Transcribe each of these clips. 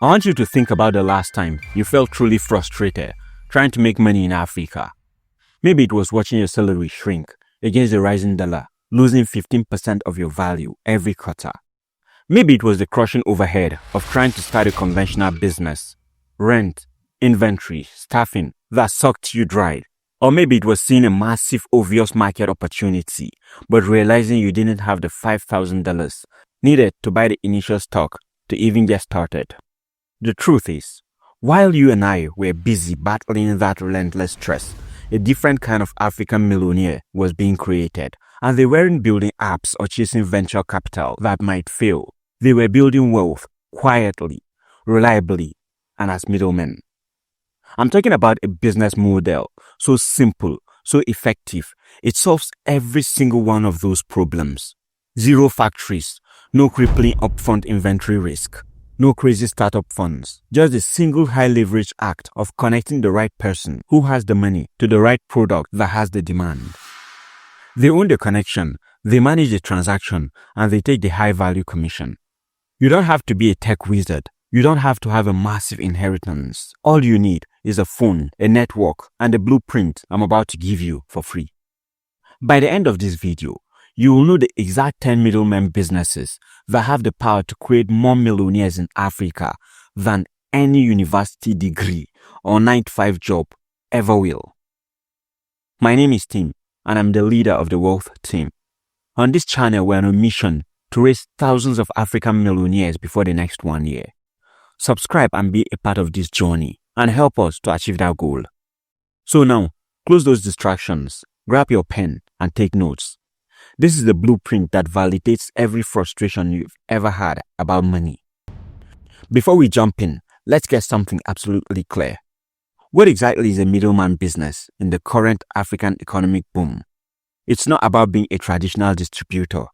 I want you to think about the last time you felt truly frustrated trying to make money in Africa. Maybe it was watching your salary shrink against the rising dollar, losing 15% of your value every quarter. Maybe it was the crushing overhead of trying to start a conventional business, rent, inventory, staffing that sucked you dry. Or maybe it was seeing a massive, obvious market opportunity, but realizing you didn't have the $5,000 needed to buy the initial stock to even get started. The truth is, while you and I were busy battling that relentless stress, a different kind of African millionaire was being created, and they weren't building apps or chasing venture capital that might fail. They were building wealth quietly, reliably, and as middlemen. I'm talking about a business model so simple, so effective, it solves every single one of those problems. Zero factories, no crippling upfront inventory risk, no crazy startup funds, just a single high leverage act of connecting the right person who has the money to the right product that has the demand. They own the connection, they manage the transaction, and they take the high value commission. You don't have to be a tech wizard. You don't have to have a massive inheritance. All you need is a phone, a network, and a blueprint I'm about to give you for free. By the end of this video, you will know the exact 10 middlemen businesses that have the power to create more millionaires in Africa than any university degree or 9-to-5 job ever will. My name is Tim, and I'm the leader of the Wealth Team. On this channel, we're on a mission to raise thousands of African millionaires before the next 1 year. Subscribe and be a part of this journey and help us to achieve that goal. So now, close those distractions, grab your pen and take notes. This is the blueprint that validates every frustration you've ever had about money. Before we jump in, let's get something absolutely clear. What exactly is a middleman business in the current African economic boom? It's not about being a traditional distributor.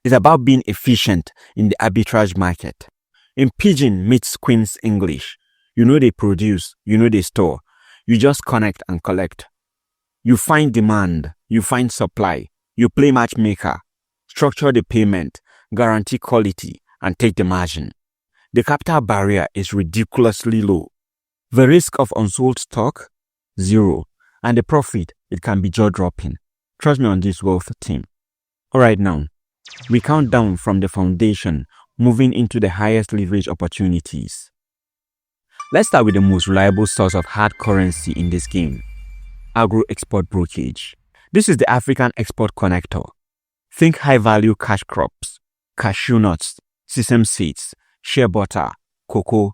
It's about being efficient in the arbitrage market. In Pidgin meets Queen's English, you know they produce, you know they store. You just connect and collect. You find demand, you find supply, you play matchmaker, structure the payment, guarantee quality, and take the margin. The capital barrier is ridiculously low. The risk of unsold stock? Zero. And the profit, it can be jaw-dropping. Trust me on this Wealth Team. Alright now, we count down from the foundation, moving into the highest leverage opportunities. Let's start with the most reliable source of hard currency in this game, Agro export brokerage. This is the African export connector. Think high-value cash crops, cashew nuts, sesame seeds, shea butter, cocoa.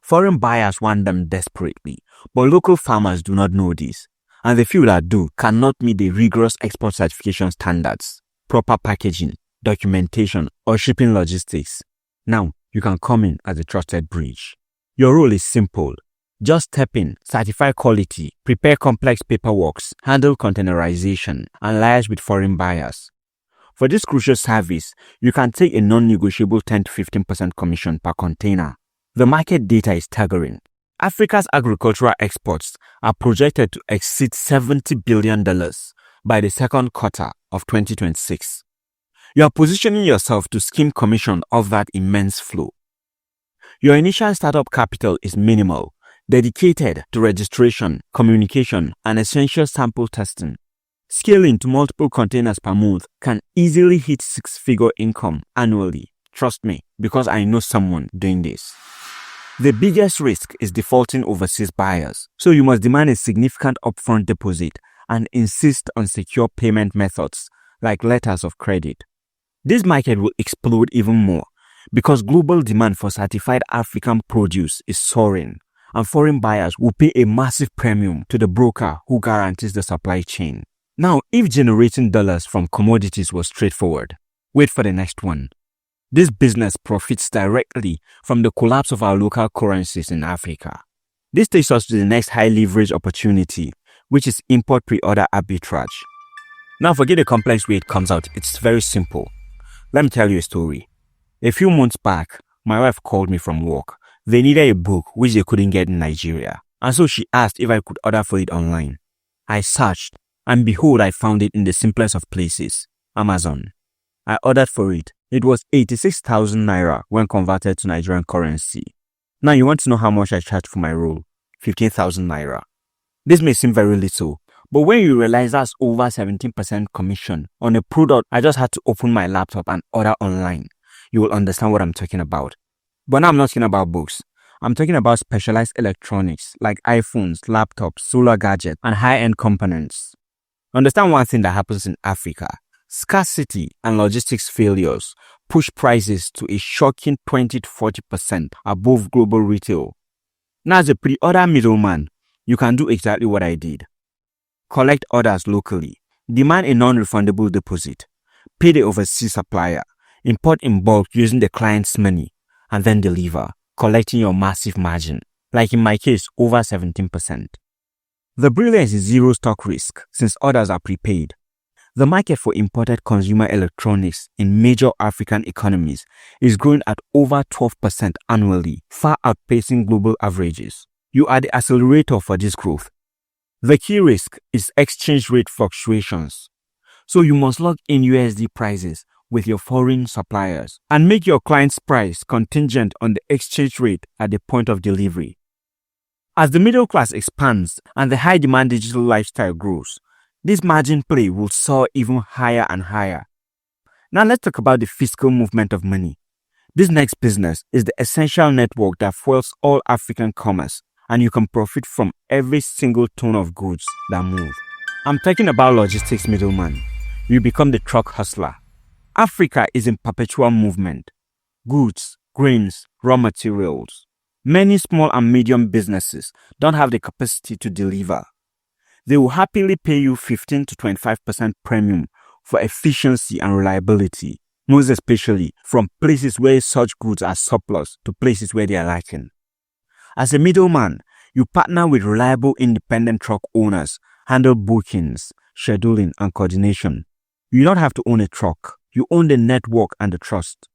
Foreign buyers want them desperately, but local farmers do not know this, and the few that do cannot meet the rigorous export certification standards, proper packaging, documentation, or shipping logistics. Now, you can come in as a trusted bridge. Your role is simple. Just step in, certify quality, prepare complex paperwork, handle containerization, and liaise with foreign buyers. For this crucial service, you can take a non-negotiable 10 to 15% commission per container. The market data is staggering. Africa's agricultural exports are projected to exceed $70 billion by the second quarter of 2026. You are positioning yourself to skim commission off that immense flow. Your initial startup capital is minimal, dedicated to registration, communication, and essential sample testing. Scaling to multiple containers per month can easily hit 6-figure income annually. Trust me, because I know someone doing this. The biggest risk is defaulting overseas buyers, so you must demand a significant upfront deposit and insist on secure payment methods like letters of credit. This market will explode even more because global demand for certified African produce is soaring, and foreign buyers will pay a massive premium to the broker who guarantees the supply chain. Now, if generating dollars from commodities was straightforward, wait for the next one. This business profits directly from the collapse of our local currencies in Africa. This takes us to the next high leverage opportunity, which is import pre-order arbitrage. Now, forget the complex way it comes out. It's very simple. Let me tell you a story. A few months back, my wife called me from work. They needed a book which they couldn't get in Nigeria, and so she asked if I could order for it online. I searched, and behold, I found it in the simplest of places, Amazon. I ordered for it. It was 86,000 naira when converted to Nigerian currency, Now you want to know how much I charge for my role? 15,000 naira. This may seem very little, but when you realize that's over 17% commission on a product I just had to open my laptop and order online, you will understand what I'm talking about. But now I'm not talking about books. I'm talking about specialized electronics like iPhones, laptops, solar gadgets, and high-end components. Understand one thing that happens in Africa. Scarcity and logistics failures push prices to a shocking 20 to 40% above global retail. Now, as a pre-order middleman, you can do exactly what I did. Collect orders locally, demand a non-refundable deposit, pay the overseas supplier, import in bulk using the client's money, and then deliver, collecting your massive margin, like in my case, over 17%. The brilliance is zero stock risk since orders are prepaid. The market for imported consumer electronics in major African economies is growing at over 12% annually, far outpacing global averages. You are the accelerator for this growth. The key risk is exchange rate fluctuations. So you must lock in USD prices with your foreign suppliers and make your client's price contingent on the exchange rate at the point of delivery. As the middle class expands and the high demand digital lifestyle grows, this margin play will soar even higher and higher. Now let's talk about the physical movement of money. This next business is the essential network that fuels all African commerce, and you can profit from every single ton of goods that move. I'm talking about logistics middleman. You become the truck hustler. Africa is in perpetual movement. Goods, grains, raw materials. Many small and medium businesses don't have the capacity to deliver. They will happily pay you 15 to 25% premium for efficiency and reliability, most especially from places where such goods are surplus to places where they are lacking. As a middleman, you partner with reliable independent truck owners, handle bookings, scheduling, and coordination. You don't have to own a truck. You own the network and the trust.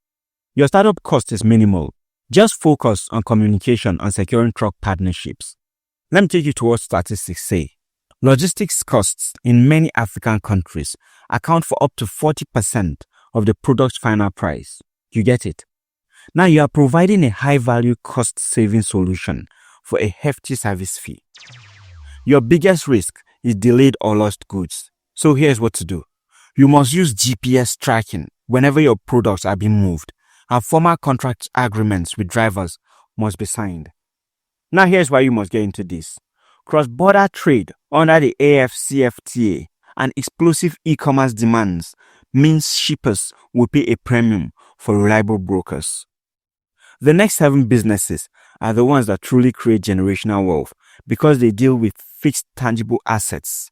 Your startup cost is minimal. Just focus on communication and securing truck partnerships. Let me take you to what statistics say. Logistics costs in many African countries account for up to 40% of the product's final price. You get it? Now you are providing a high-value cost-saving solution for a hefty service fee. Your biggest risk is delayed or lost goods. So here's what to do. You must use GPS tracking whenever your products are being moved, and formal contract agreements with drivers must be signed. Now here's why you must get into this. Cross-border trade under the AfCFTA and explosive e-commerce demands means shippers will pay a premium for reliable brokers. The next 7 businesses are the ones that truly create generational wealth because they deal with fixed tangible assets.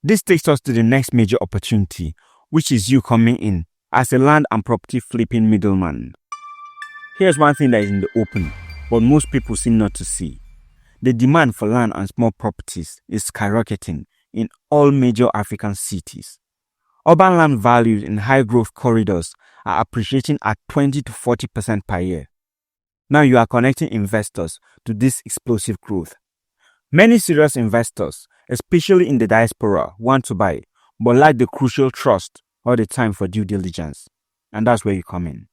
This takes us to the next major opportunity, which is you coming in as a land and property flipping middleman. Here's one thing that is in the open, but most people seem not to see. The demand for land and small properties is skyrocketing in all major African cities. Urban land values in high-growth corridors are appreciating at 20 to 40% per year. Now you are connecting investors to this explosive growth. Many serious investors, especially in the diaspora, want to buy, but lack the crucial trust or the time for due diligence. And that's where you come in.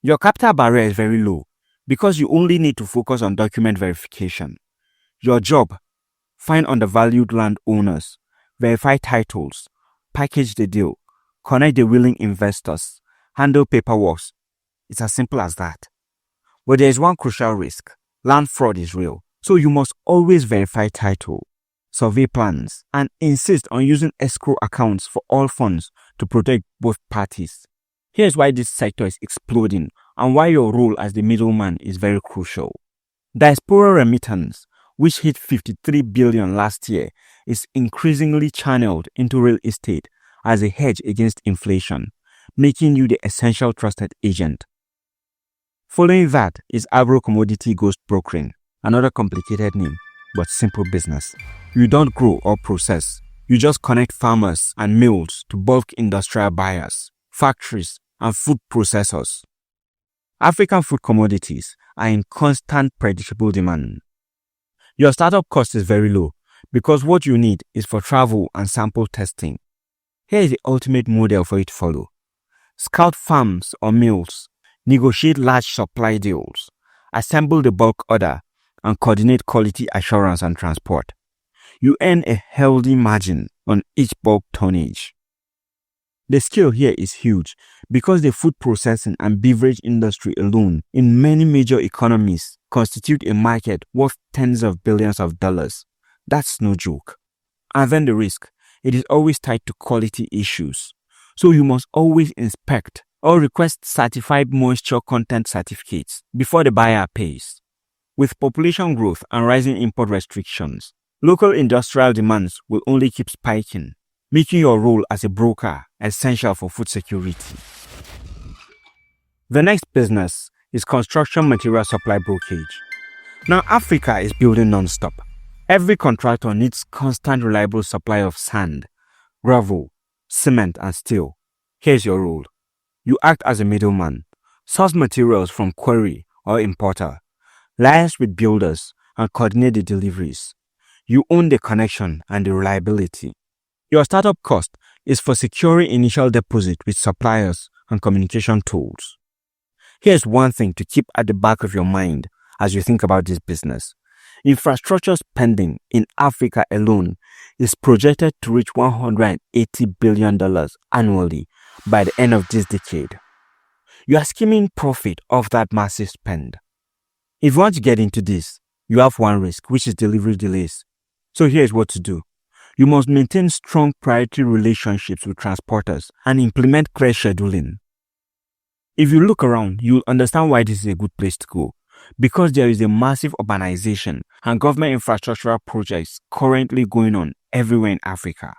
Your capital barrier is very low because you only need to focus on document verification. Your job: find undervalued landowners, verify titles, package the deal, connect the willing investors, handle paperwork. It's as simple as that. But there is one crucial risk. Land fraud is real. So you must always verify title, survey plans, and insist on using escrow accounts for all funds to protect both parties. Here's why this sector is exploding and why your role as the middleman is very crucial. Diaspora remittance, which hit 53 billion last year, is increasingly channeled into real estate as a hedge against inflation, making you the essential trusted agent. Following that is Agro commodity ghost brokering, another complicated name, but simple business. You don't grow or process. You just connect farmers and mills to bulk industrial buyers, factories, and food processors. African food commodities are in constant predictable demand. Your startup cost is very low because what you need is for travel and sample testing. Here is the ultimate model for you to follow. Scout farms or mills, negotiate large supply deals, assemble the bulk order, and coordinate quality assurance and transport. You earn a healthy margin on each bulk tonnage. The scale here is huge because the food processing and beverage industry alone in many major economies constitute a market worth tens of billions of dollars. That's no joke. And then the risk, it is always tied to quality issues. So you must always inspect or request certified moisture content certificates before the buyer pays. With population growth and rising import restrictions, local industrial demands will only keep spiking, making your role as a broker essential for food security. The next business is construction material supply brokerage. Now, Africa is building non-stop. Every contractor needs constant reliable supply of sand, gravel, cement, and steel. Here's your role. You act as a middleman, source materials from quarry or importer, liaise with builders, and coordinate the deliveries. You own the connection and the reliability. Your startup cost is for securing initial deposit with suppliers and communication tools. Here's one thing to keep at the back of your mind as you think about this business. Infrastructure spending in Africa alone is projected to reach $180 billion annually by the end of this decade. You are skimming profit off that massive spend. If you want to get into this, you have one risk, which is delivery delays. So here's what to do. You must maintain strong priority relationships with transporters and implement clear scheduling. If you look around, you'll understand why this is a good place to go. Because there is a massive urbanization and government infrastructural projects currently going on everywhere in Africa.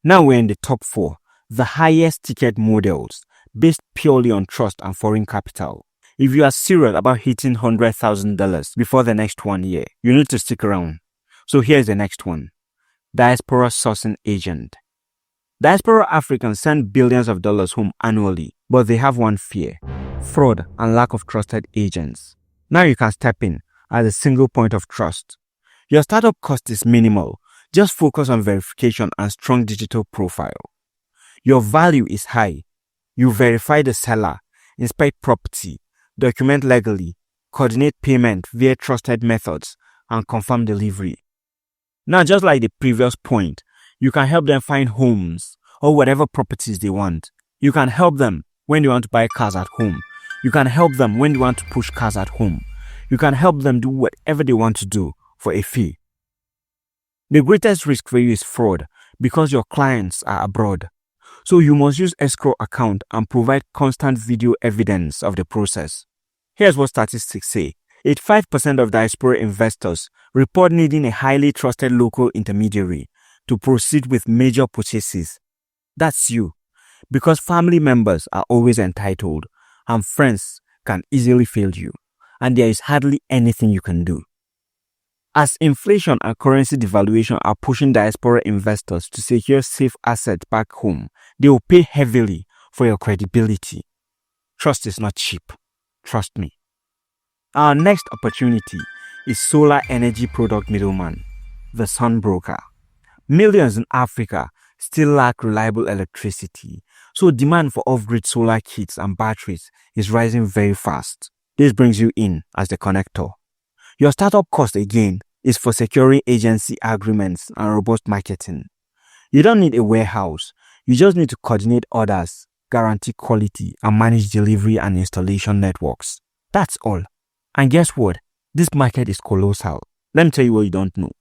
Now we're in the top 4, the highest ticket models, based purely on trust and foreign capital. If you are serious about hitting $100,000 before the next 1 year, you need to stick around. So here's the next one. Diaspora sourcing agent. Diaspora Africans send billions of dollars home annually, but they have one fear: fraud and lack of trusted agents. Now you can step in as a single point of trust. Your startup cost is minimal. Just focus on verification and strong digital profile. Your value is high. You verify the seller, inspect property, document legally, coordinate payment via trusted methods, and confirm delivery. Now, just like the previous point, you can help them find homes or whatever properties they want. You can help them when they want to buy cars at home. You can help them when they want to push cars at home. You can help them do whatever they want to do for a fee. The greatest risk for you is fraud because your clients are abroad. So you must use escrow account and provide constant video evidence of the process. Here's what statistics say. 85% of diaspora investors report needing a highly trusted local intermediary to proceed with major purchases. That's you. Because family members are always entitled and friends can easily fail you, and there is hardly anything you can do. As inflation and currency devaluation are pushing diaspora investors to secure safe assets back home, they will pay heavily for your credibility. Trust is not cheap. Trust me. Our next opportunity is solar energy product middleman, the sun broker. Millions in Africa still lack reliable electricity, so demand for off-grid solar kits and batteries is rising very fast. This brings you in as the connector. Your startup cost again is for securing agency agreements and robust marketing. You don't need a warehouse, you just need to coordinate orders, guarantee quality, and manage delivery and installation networks. That's all. And guess what? This market is colossal. Let me tell you what you don't know.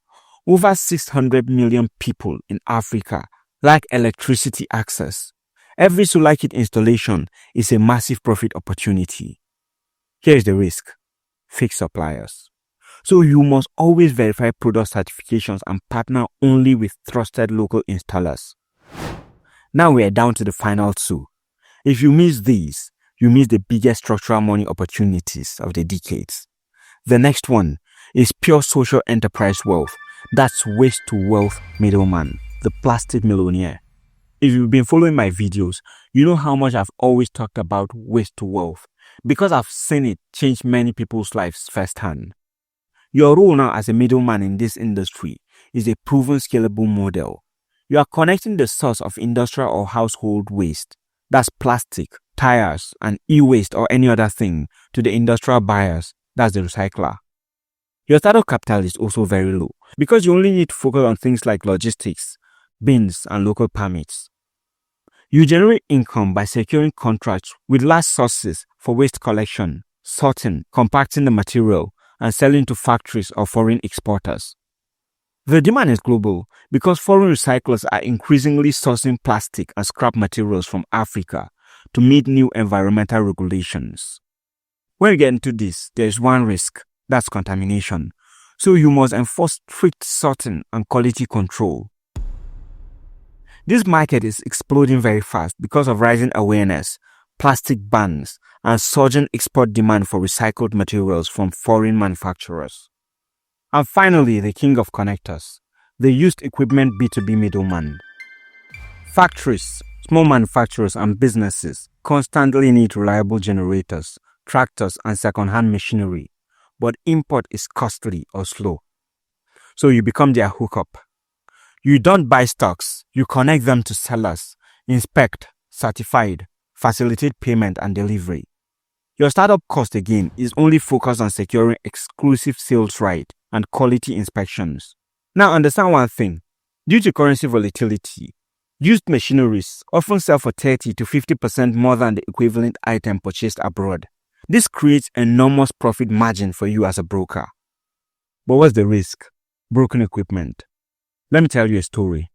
Over 600 million people in Africa lack electricity access. Every solar kit installation is a massive profit opportunity. Here's the risk: fake suppliers. So you must always verify product certifications and partner only with trusted local installers. Now we are down to the final 2. If you miss these, you miss the biggest structural money opportunities of the decades. The next one is pure social enterprise wealth. That's waste to wealth middleman, the plastic millionaire. If you've been following my videos, you know how much I've always talked about waste to wealth because I've seen it change many people's lives firsthand. Your role now as a middleman in this industry is a proven scalable model. You are connecting the source of industrial or household waste, that's plastic, tires, and e-waste or any other thing, to the industrial buyers That's the recycler. Your startup capital is also very low because you only need to focus on things like logistics, bins, and local permits. You generate income by securing contracts with large sources for waste collection, sorting, compacting the material, and selling to factories or foreign exporters. The demand is global because foreign recyclers are increasingly sourcing plastic and scrap materials from Africa to meet new environmental regulations. When you get into this, there is one risk, that's contamination. So you must enforce strict sorting and quality control. This market is exploding very fast because of rising awareness, plastic bans, and surging export demand for recycled materials from foreign manufacturers. And finally, the king of connectors, the used equipment B2B middleman. Factories, small manufacturers, and businesses constantly need reliable generators, tractors, and second-hand machinery, but import is costly or slow. So you become their hookup. You don't buy stocks, you connect them to sellers, inspect, certified, facilitate payment and delivery. Your startup cost again is only focused on securing exclusive sales right and quality inspections. Now understand one thing, due to currency volatility, used machineries often sell for 30 to 50% more than the equivalent item purchased abroad. This creates enormous profit margin for you as a broker. But what's the risk? Broken equipment. Let me tell you a story.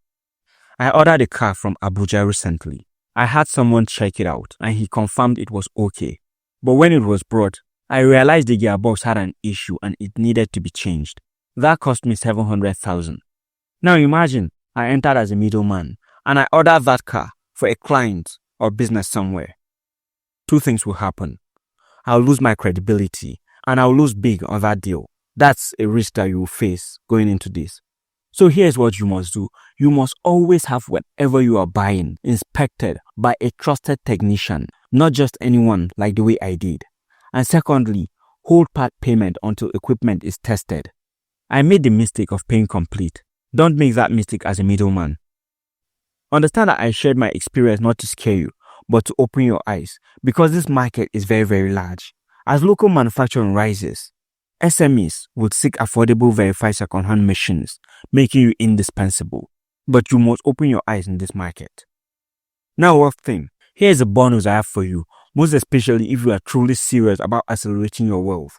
I ordered a car from Abuja recently. I had someone check it out and he confirmed it was okay. But when it was brought, I realized the gearbox had an issue and it needed to be changed. That cost me 700,000. Now imagine I entered as a middleman and I ordered that car for a client or business somewhere. Two things will happen. I'll lose my credibility and I'll lose big on that deal. That's a risk that you will face going into this. So here's what you must do. You must always have whatever you are buying inspected by a trusted technician, not just anyone like the way I did. And secondly, hold part payment until equipment is tested. I made the mistake of paying complete. Don't make that mistake as a middleman. Understand that I shared my experience not to scare you, but to open your eyes because this market is very, very large. As local manufacturing rises, SMEs would seek affordable verified second-hand machines, making you indispensable. But you must open your eyes in this market. Now, one thing. Here's a bonus I have for you, most especially if you are truly serious about accelerating your wealth.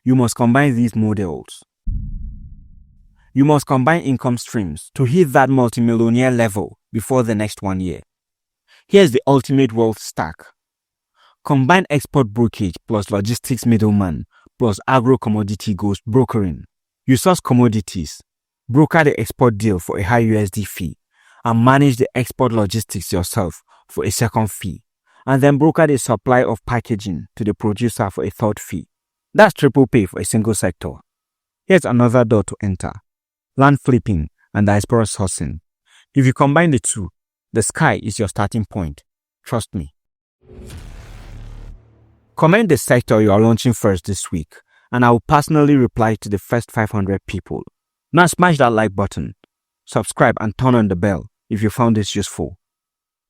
You must combine these models. You must combine income streams to hit that multimillionaire level before the next 1 year. Here's the ultimate wealth stack. Combine export brokerage plus logistics middleman plus agro commodity ghost brokering. You source commodities, broker the export deal for a high USD fee, and manage the export logistics yourself for a second fee, and then broker the supply of packaging to the producer for a third fee. That's triple pay for a single sector. Here's another door to enter. Land flipping and diaspora sourcing. If you combine the two, the sky is your starting point. Trust me. Comment the sector you are launching first this week, and I will personally reply to the first 500 people. Now smash that like button, subscribe and turn on the bell if you found this useful.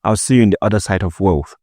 I'll see you in the other side of wealth.